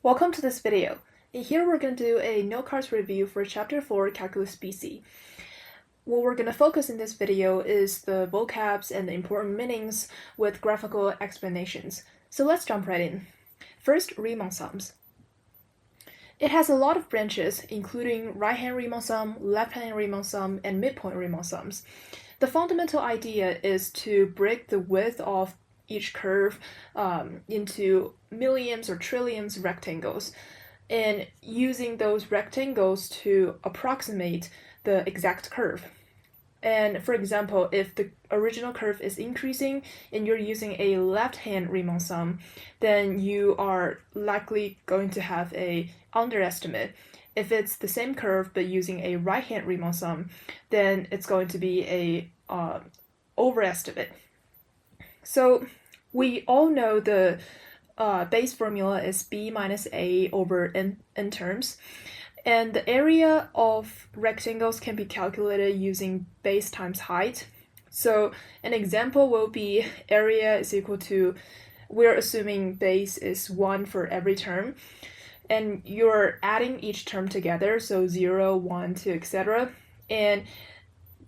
Welcome to this video. In here we're going to do a note cards review for Chapter 4 Calculus BC. What we're going to focus in this video is the vocabs and the important meanings with graphical explanations. So let's jump right in. First, Riemann sums. It has a lot of branches, including right-hand Riemann sum, left-hand Riemann sum, and midpoint Riemann sums. The fundamental idea is to break the width of each curve into millions or trillions rectangles, and using those rectangles to approximate the exact curve. And for example, if the original curve is increasing and you're using a left-hand Riemann sum, then you are likely going to have a underestimate. If it's the same curve but using a right-hand Riemann sum, then it's going to be a overestimate. So we all know the base formula is b minus a over n terms, and the area of rectangles can be calculated using base times height. So an example will be area is equal to, we're assuming base is 1 for every term, and you're adding each term together, so 0, 1, 2, etc. And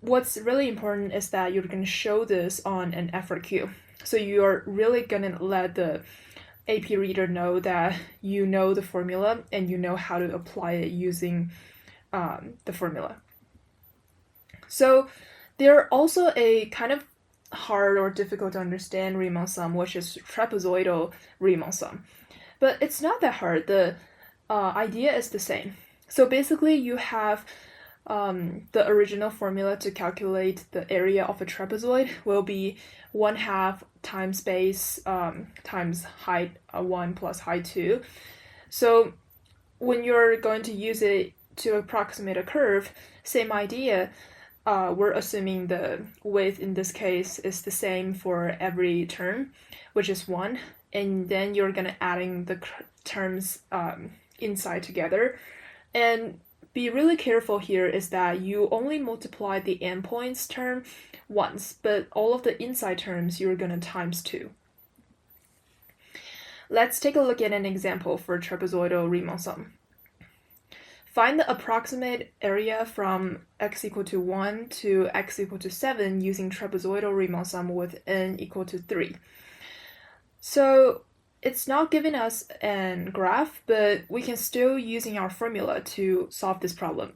what's really important is that you're going to show this on an FRQ. So you're really going to let the AP reader know that you know the formula and you know how to apply it using the formula. So there are also a kind of hard or difficult to understand Riemann sum, which is trapezoidal Riemann sum. But it's not that hard. The idea is the same. So basically you have the original formula to calculate the area of a trapezoid will be 1/2 times base times height 1 plus height 2. So when you're going to use it to approximate a curve, same idea. We're assuming the width in this case is the same for every term, which is 1, and then you're gonna adding the terms inside together. And be really careful here is that you only multiply the endpoints term once, but all of the inside terms you're going to times 2. Let's take a look at an example for trapezoidal Riemann sum. Find the approximate area from x equal to 1 to x equal to 7 using trapezoidal Riemann sum with n equal to 3. So it's not giving us a graph, but we can still using our formula to solve this problem.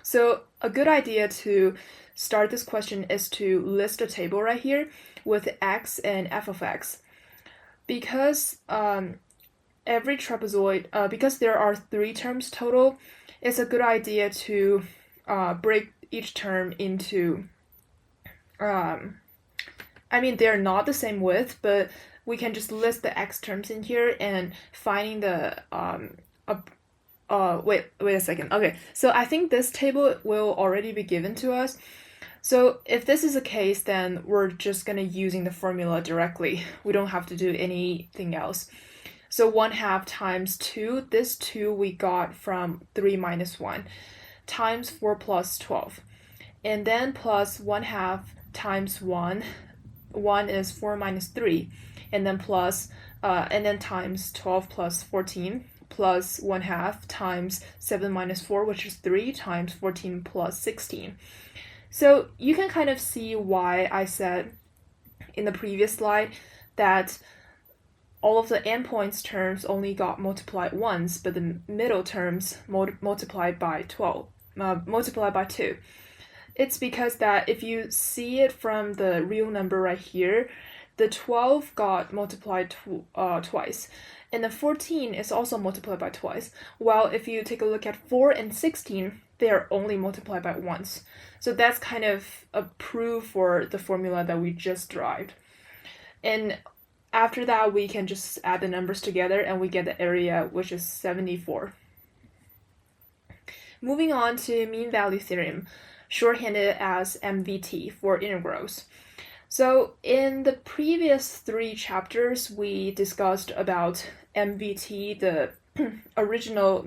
So a good idea to start this question is to list a table right here with x and f of x. Because every trapezoid, because there are 3 terms total, it's a good idea to break each term into, they're not the same width, but we can just list the x terms in here and finding the, wait a second. Okay, so I think this table will already be given to us. So if this is the case, then we're just gonna using the formula directly. We don't have to do anything else. So 1/2 times 2, this 2 we got from 3 minus 1, times 4 plus 12. And then plus 1/2 times 1, 1 is 4 minus 3. And then plus, and then times 12 plus 14, plus 1/2 times 7 minus 4, which is 3, times 14 plus 16. So you can kind of see why I said in the previous slide that all of the endpoints terms only got multiplied once, but the middle terms multiplied by 2. It's because that if you see it from the real number right here, the 12 got multiplied twice, and the 14 is also multiplied by twice, while if you take a look at 4 and 16, they are only multiplied by once. So that's kind of a proof for the formula that we just derived. And after that, we can just add the numbers together and we get the area, which is 74. Moving on to mean value theorem, shorthanded as MVT for integrals. So in the previous 3 chapters, we discussed about MVT, the original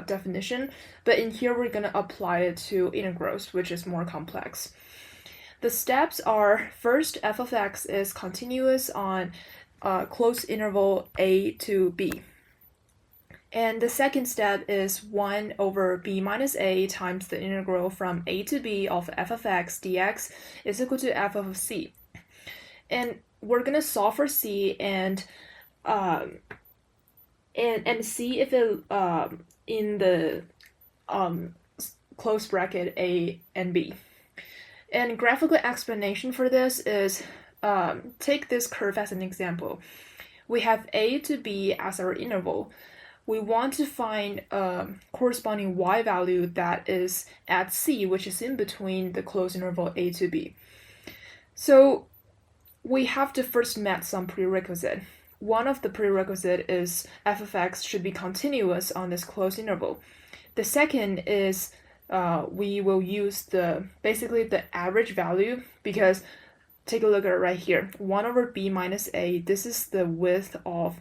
definition, but in here we're going to apply it to integrals, which is more complex. The steps are, first, f of x is continuous on closed interval a to b. And the second step is 1 over b minus a times the integral from a to b of f of x dx is equal to f of c. And we're going to solve for c and see if it in the close bracket a and b. And graphical explanation for this is take this curve as an example. We have a to b as our interval. We want to find a corresponding y value that is at c, which is in between the closed interval a to b. So we have to first met some prerequisite. One of the prerequisite is f of x should be continuous on this closed interval. The second is we will use basically the average value, because take a look at it right here. 1 over b minus a, this is the width of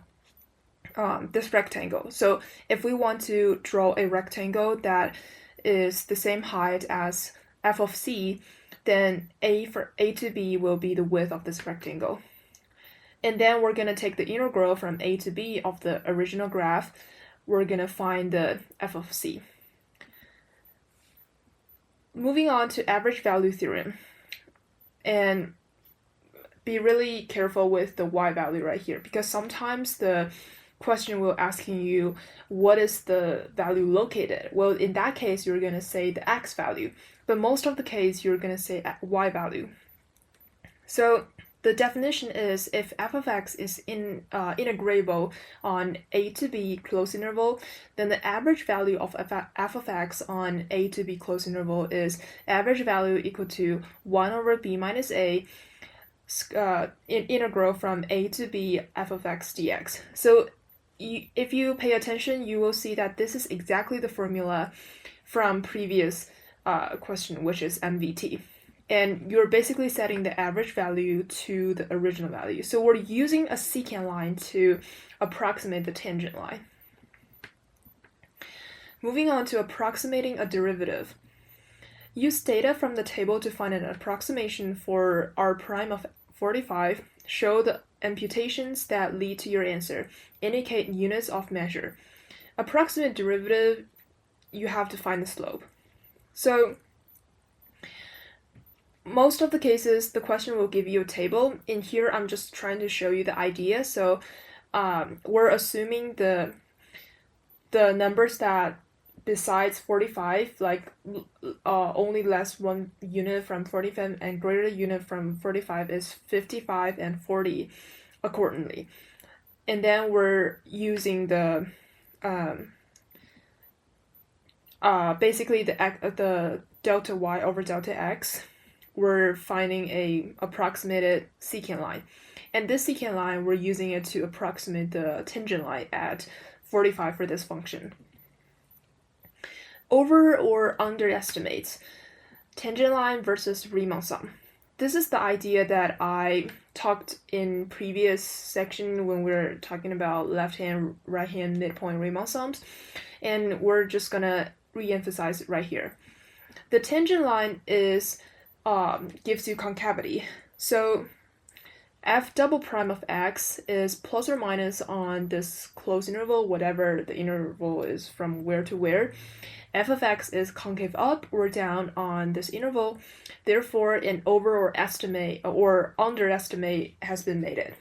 this rectangle. So if we want to draw a rectangle that is the same height as f of c, then a to b will be the width of this rectangle. And then we're going to take the integral from a to b of the original graph. We're going to find the f of c. Moving on to average value theorem. And be really careful with the y value right here, because sometimes the question will asking you what is the value located. Well, in that case, you're going to say the x value, but most of the case, you're going to say y value. So the definition is if f of x is integrable on a to b closed interval, then the average value of f of x on a to b closed interval is average value equal to 1 over b minus a integral from a to b f of x dx. So if you pay attention, you will see that this is exactly the formula from previous question, which is MVT. And you're basically setting the average value to the original value. So we're using a secant line to approximate the tangent line. Moving on to approximating a derivative. Use data from the table to find an approximation for r prime of 45. Show the imputations that lead to your answer. Indicate units of measure. Approximate derivative, you have to find the slope. So most of the cases, the question will give you a table. In here, I'm just trying to show you the idea. So we're assuming the numbers that besides 45, like only less 1 unit from 45 and greater unit from 45 is 55 and 40 accordingly. And then we're using the basically the delta y over delta x. We're finding a approximated secant line. And this secant line, we're using it to approximate the tangent line at 45 for this function. Over or underestimates tangent line versus Riemann sum. This is the idea that I talked in previous section when we were talking about left-hand, right-hand midpoint Riemann sums, and we're just gonna re-emphasize it right here. The tangent line is gives you concavity. So f double prime of x is plus or minus on this closed interval, whatever the interval is from where to where. F of x is concave up or down on this interval. Therefore, an over or estimate or underestimate has been made.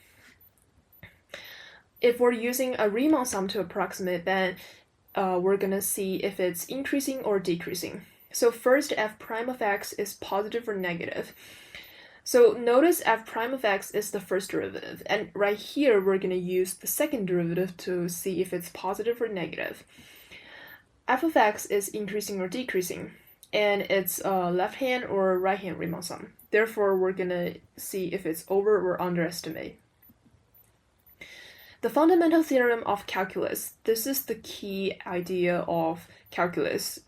If we're using a Riemann sum to approximate, then we're gonna see if it's increasing or decreasing. So first, f prime of x is positive or negative. So notice f prime of x is the first derivative, and right here we're going to use the second derivative to see if it's positive or negative. F of x is increasing or decreasing, and it's left-hand or right-hand Riemann sum. Therefore, we're going to see if it's over or underestimate. The fundamental theorem of calculus. This is the key idea of calculus,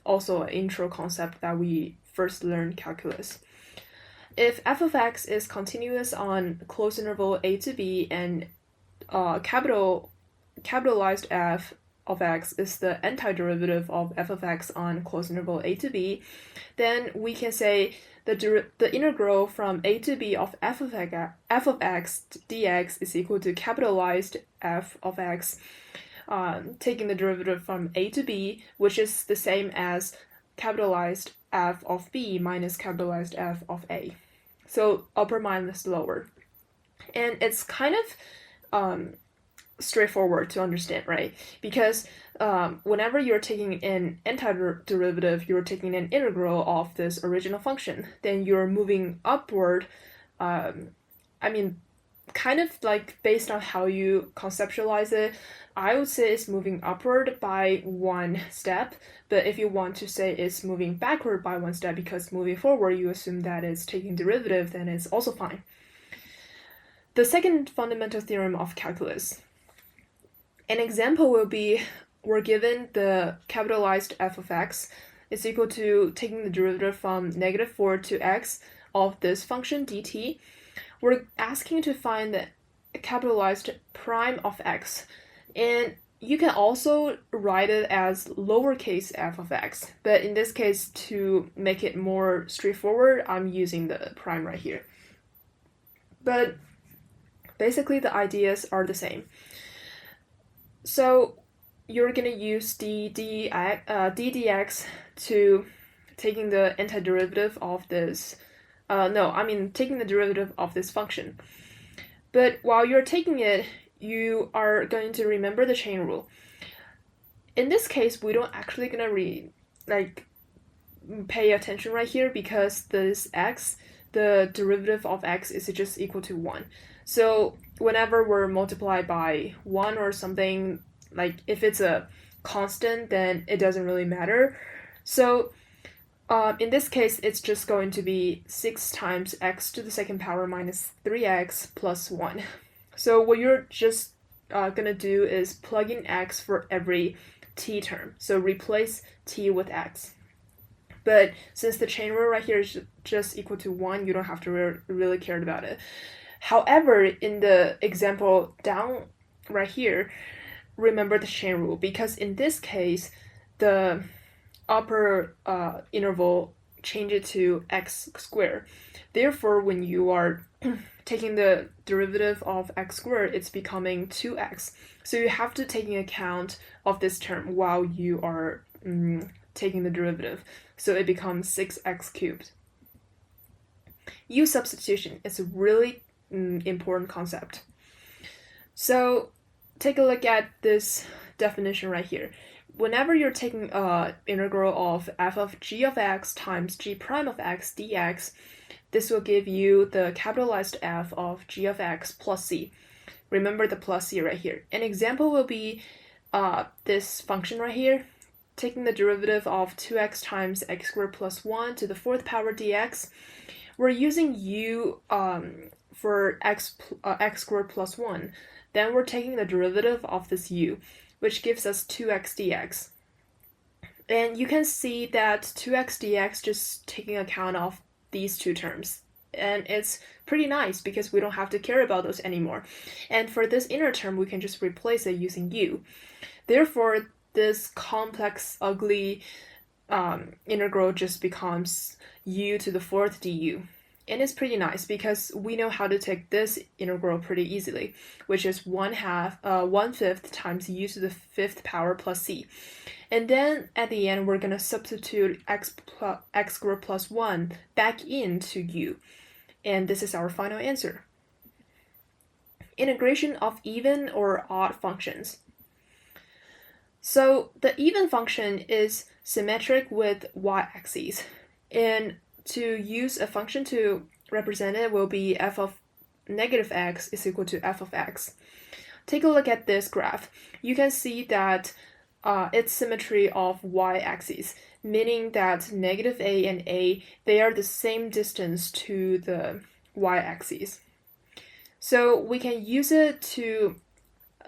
also an intro concept that we first learned calculus. If f of x is continuous on closed interval a to b and capitalized f of x is the antiderivative of f of x on closed interval a to b, then we can say the integral from a to b of f of x dx is equal to capitalized f of x taking the derivative from a to b, which is the same as capitalized f of b minus capitalized f of a. So upper minus lower. And it's kind of straightforward to understand, right? Because whenever you're taking an antiderivative, you're taking an integral of this original function, then you're moving upward. Kind of like based on how you conceptualize it, I would say it's moving upward by one step, but if you want to say it's moving backward by one step because moving forward you assume that it's taking derivative, then it's also fine. The second fundamental theorem of calculus. An example will be we're given the capitalized f of x is equal to taking the derivative from -4 to x of this function dt. We're asking to find the capitalized prime of x, and you can also write it as lowercase f of x, but in this case, to make it more straightforward, I'm using the prime right here. But basically the ideas are the same. So you're going to use ddx to taking the antiderivative of this taking the derivative of this function. But while you're taking it, you are going to remember the chain rule. In this case, we don't actually gonna pay attention right here because this x, the derivative of x is just equal to 1. So whenever we're multiplied by 1 or something, like if it's a constant, then it doesn't really matter. So in this case, it's just going to be 6 times x to the second power minus 3x plus 1. So what you're just going to do is plug in x for every t term. So replace t with x. But since the chain rule right here is just equal to 1, you don't have to really care about it. However, in the example down right here, remember the chain rule, because in this case, the upper interval change it to x squared. Therefore, when you are taking the derivative of x squared, it's becoming 2x. So you have to take into account of this term while you are taking the derivative. So it becomes 6x cubed. U substitution is a really important concept. So take a look at this definition right here. Whenever you're taking an integral of f of g of x times g prime of x dx, this will give you the capitalized f of g of x plus c. Remember the plus c right here. An example will be this function right here, taking the derivative of 2x times x squared plus 1 to the 4th power dx. We're using u for x squared plus 1. Then we're taking the derivative of this u, which gives us 2x dx. And you can see that 2x dx just taking account of these two terms. And it's pretty nice because we don't have to care about those anymore. And for this inner term, we can just replace it using u. Therefore, this complex, ugly integral just becomes u to the 4th du. And it's pretty nice because we know how to take this integral pretty easily, which is 1/5 times u to the 5th power plus c. And then at the end, we're going to substitute x squared plus 1 back into u. And this is our final answer. Integration of even or odd functions. So the even function is symmetric with y-axis. And to use a function to represent it will be f of negative x is equal to f of x. Take a look at this graph. You can see that it's symmetry of y-axis, meaning that negative a and a, they are the same distance to the y-axis. So we can use it to,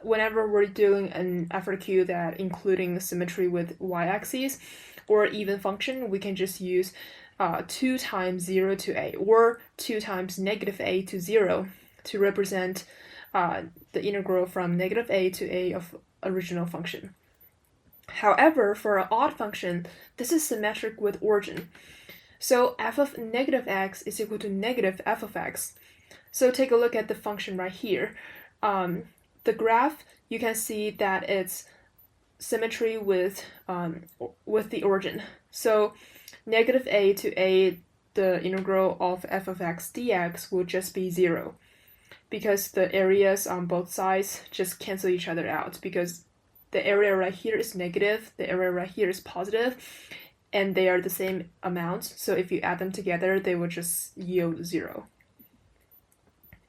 whenever we're doing an FRQ that including symmetry with y-axis or even function, we can just use 2 times 0 to a or 2 times negative a to 0 to represent the integral from negative a to a of original function. However, for an odd function, this is symmetric with origin. So f of negative x is equal to negative f of x. So take a look at the function right here. The graph you can see that it's symmetry with the origin. So negative a to a, the integral of f of x dx will just be 0, because the areas on both sides just cancel each other out, because the area right here is negative, the area right here is positive, and they are the same amount, so if you add them together, they will just yield 0.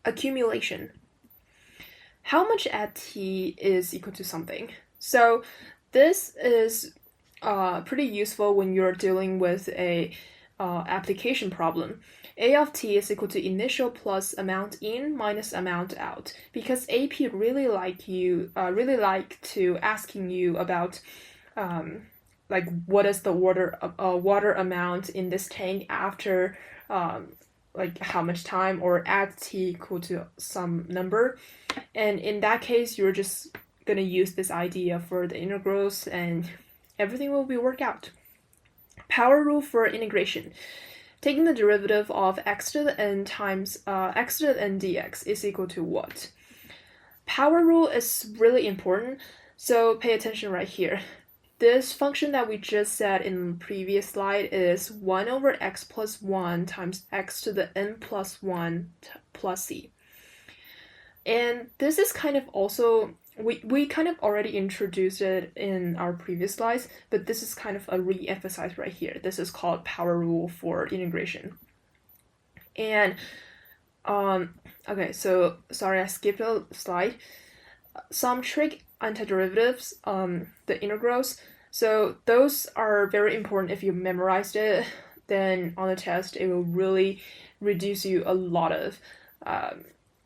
Accumulation. How much at t is equal to something? So this is pretty useful when you're dealing with a application problem. A of t is equal to initial plus amount in minus amount out, because AP really like to asking you about like what is the water amount in this tank after like how much time, or at t equal to some number, and in that case you're just gonna use this idea for the integrals and everything will be worked out. Power rule for integration. Taking the derivative of x to the n times x to the n dx is equal to what? Power rule is really important, so pay attention right here. This function that we just said in the previous slide is 1 over x plus 1 times x to the n plus 1 plus c. And this is kind of also, we kind of already introduced it in our previous slides, but this is kind of a re-emphasize right here. This is called power rule for integration. And, okay, so sorry, I skipped a slide. Some trig antiderivatives, the integrals, so those are very important. If you memorized it, then on the test it will really reduce you a lot of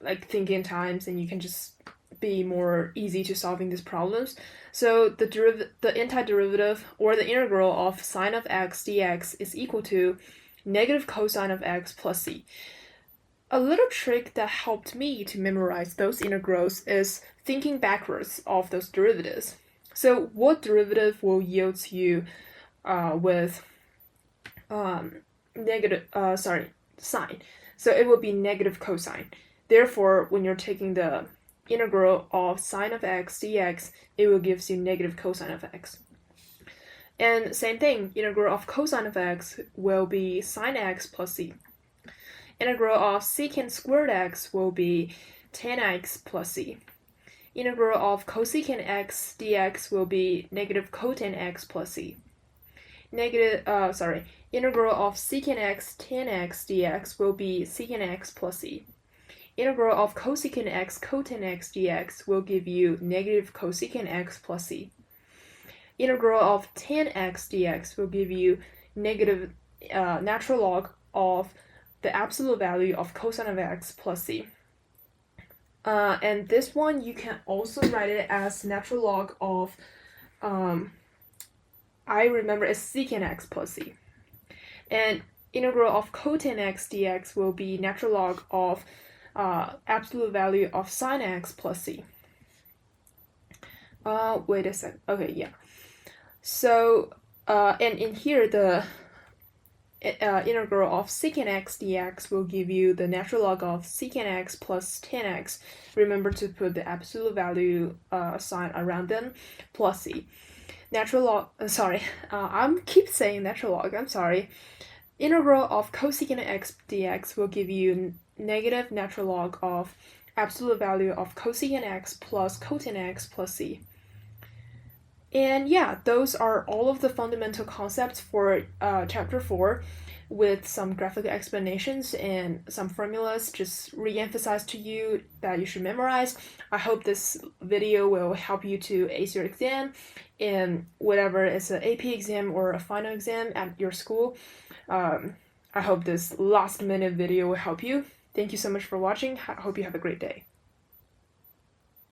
like thinking times, and you can just be more easy to solving these problems. So the antiderivative, or the integral of sine of x dx is equal to negative cosine of x plus c. A little trick that helped me to memorize those integrals is thinking backwards of those derivatives. So what derivative will yield you with sine? So it will be negative cosine. Therefore, when you're taking the integral of sine of x dx, it will give you negative cosine of x. And same thing, integral of cosine of x will be sine x plus c. Integral of secant squared x will be tan x plus c. Integral of cosecant x dx will be negative cotan x plus c. Integral of secant x tan x dx will be secant x plus c. Integral of cosecant x cotan x dx will give you negative cosecant x plus c. Integral of tan x dx will give you negative natural log of the absolute value of cosine of x plus c. And this one, you can also write it as natural log of, I remember it's secant x plus c. And integral of cotan x dx will be natural log of absolute value of sine x plus c. Wait a sec. Okay, yeah. So, and in here, the integral of secant x dx will give you the natural log of secant x plus tan x. Remember to put the absolute value sign around them, plus c. Natural log, I keep saying natural log, I'm sorry. Integral of cosecant x dx will give you negative natural log of absolute value of cosecant x plus cotan x plus c. And yeah, those are all of the fundamental concepts for chapter 4, with some graphical explanations and some formulas just re-emphasized to you that you should memorize. I hope this video will help you to ace your exam in whatever is an AP exam or a final exam at your school. I hope this last minute video will help you. Thank you so much for watching. I hope you have a great day.